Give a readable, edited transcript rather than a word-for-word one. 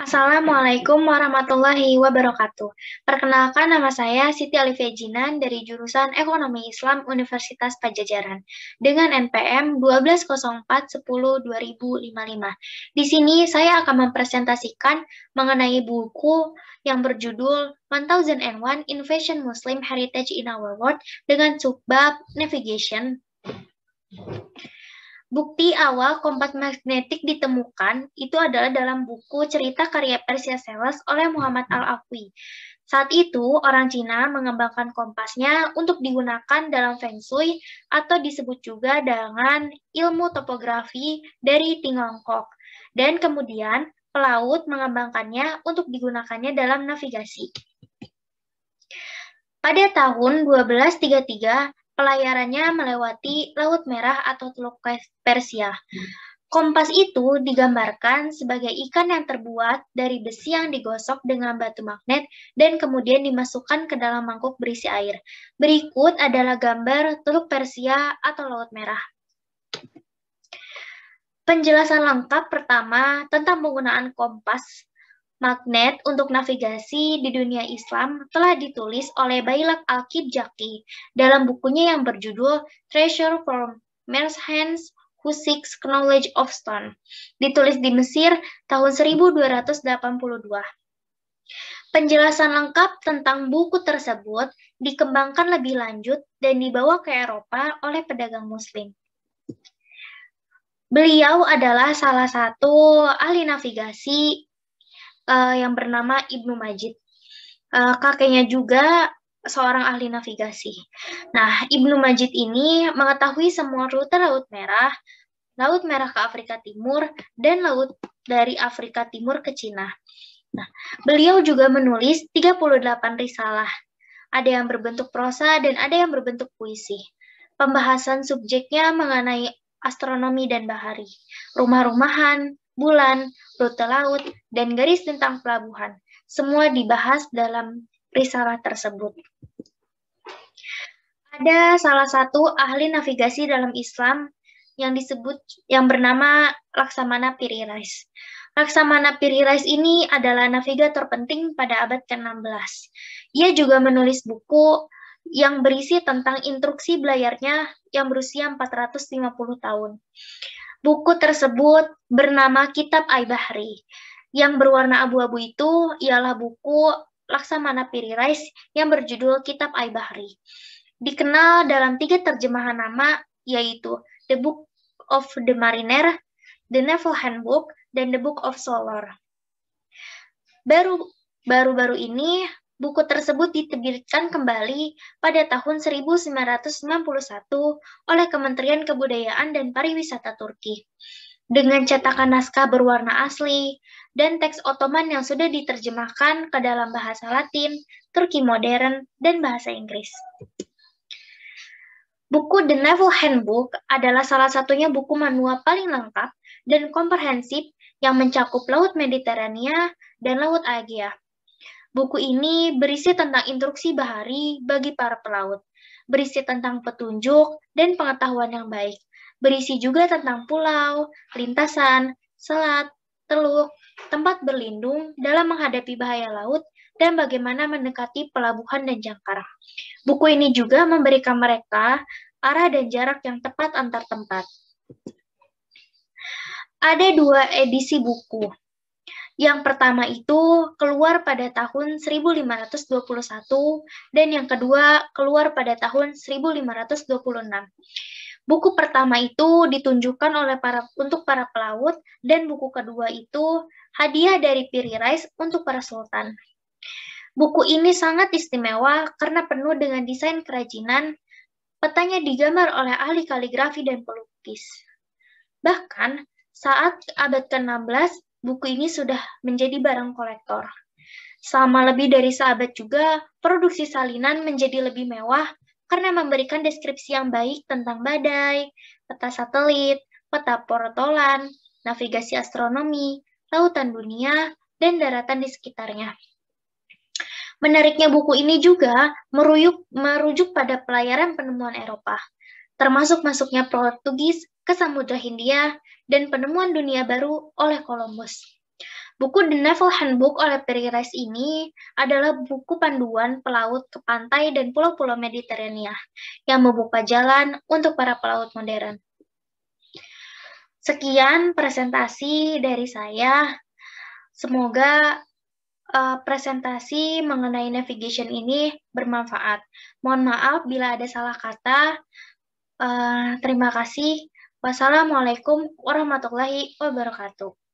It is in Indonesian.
Assalamualaikum warahmatullahi wabarakatuh. Perkenalkan, nama saya Siti Alifia Jinan dari jurusan Ekonomi Islam Universitas Padjadjaran dengan NPM 1204102055. Di sini saya akan mempresentasikan mengenai buku yang berjudul 1001 Invasion Muslim Heritage in Our World dengan subbab Navigation. Bukti awal kompas magnetik ditemukan itu adalah dalam buku cerita karya Persia Sales oleh Muhammad Al-Afwi. Saat itu, orang Cina mengembangkan kompasnya untuk digunakan dalam Feng Shui atau disebut juga dengan ilmu topografi dari Tiongkok. Dan kemudian, pelaut mengembangkannya untuk digunakannya dalam navigasi. Pada tahun 1233, pelayarannya melewati Laut Merah atau Teluk Persia. Kompas itu digambarkan sebagai ikan yang terbuat dari besi yang digosok dengan batu magnet dan kemudian dimasukkan ke dalam mangkuk berisi air. Berikut adalah gambar Teluk Persia atau Laut Merah. Penjelasan lengkap pertama tentang penggunaan kompas magnet untuk navigasi di dunia Islam telah ditulis oleh Bailaq Al-Kipchaki dalam bukunya yang berjudul Treasure from Merchants Who Seeks Knowledge of Stone, ditulis di Mesir tahun 1282. Penjelasan lengkap tentang buku tersebut dikembangkan lebih lanjut dan dibawa ke Eropa oleh pedagang Muslim. Beliau adalah salah satu ahli navigasi yang bernama Ibnu Majid. Kakeknya juga seorang ahli navigasi. Nah, Ibnu Majid ini mengetahui semua rute Laut Merah ke Afrika Timur, dan laut dari Afrika Timur ke Cina. Nah, beliau juga menulis 38 risalah. Ada yang berbentuk prosa dan ada yang berbentuk puisi. Pembahasan subjeknya mengenai astronomi dan bahari, rumah-rumahan, bulan, rute laut, dan garis tentang pelabuhan. Semua dibahas dalam risalah tersebut. Ada salah satu ahli navigasi dalam Islam yang bernama Laksamana Piri Rais. Laksamana Piri Rais ini adalah navigator penting pada abad ke-16. Ia juga menulis buku yang berisi tentang instruksi belayarnya yang berusia 450 tahun. Buku tersebut bernama Kitab Ai-Bahri. Yang berwarna abu-abu itu ialah buku Laksamana Piri Rais yang berjudul Kitab Ai-Bahri. Dikenal dalam 3 terjemahan nama, yaitu The Book of the Mariner, The Naval Handbook, dan The Book of Solar. Baru-baru ini, buku tersebut diterbitkan kembali pada tahun 1991 oleh Kementerian Kebudayaan dan Pariwisata Turki, dengan cetakan naskah berwarna asli dan teks Ottoman yang sudah diterjemahkan ke dalam bahasa Latin, Turki modern, dan bahasa Inggris. Buku The Naval Handbook adalah salah satunya buku manual paling lengkap dan komprehensif yang mencakup Laut Mediterania dan Laut Aegea. Buku ini berisi tentang instruksi bahari bagi para pelaut, berisi tentang petunjuk dan pengetahuan yang baik, berisi juga tentang pulau, lintasan, selat, teluk, tempat berlindung dalam menghadapi bahaya laut, dan bagaimana mendekati pelabuhan dan jangkar. Buku ini juga memberikan mereka arah dan jarak yang tepat antar tempat. Ada 2 edisi buku. Yang pertama itu keluar pada tahun 1521 dan yang kedua keluar pada tahun 1526. Buku pertama itu ditunjukkan untuk para pelaut dan buku kedua itu hadiah dari Piri Rais untuk para sultan. Buku ini sangat istimewa karena penuh dengan desain kerajinan, petanya digambar oleh ahli kaligrafi dan pelukis. Bahkan saat abad ke-16, buku ini sudah menjadi barang kolektor. Selama lebih dari seabad juga, produksi salinan menjadi lebih mewah karena memberikan deskripsi yang baik tentang badai, peta satelit, peta porotolan, navigasi astronomi, lautan dunia, dan daratan di sekitarnya. Menariknya buku ini juga merujuk pada pelayaran penemuan Eropa, termasuk masuknya Portugis ke Samudra Hindia dan penemuan dunia baru oleh Columbus. Buku The Naval Handbook oleh Peri Reis ini adalah buku panduan pelaut ke pantai dan pulau-pulau Mediterania yang membuka jalan untuk para pelaut modern. Sekian presentasi dari saya. Semoga presentasi mengenai navigation ini bermanfaat. Mohon maaf bila ada salah kata. Terima kasih. Wassalamualaikum warahmatullahi wabarakatuh.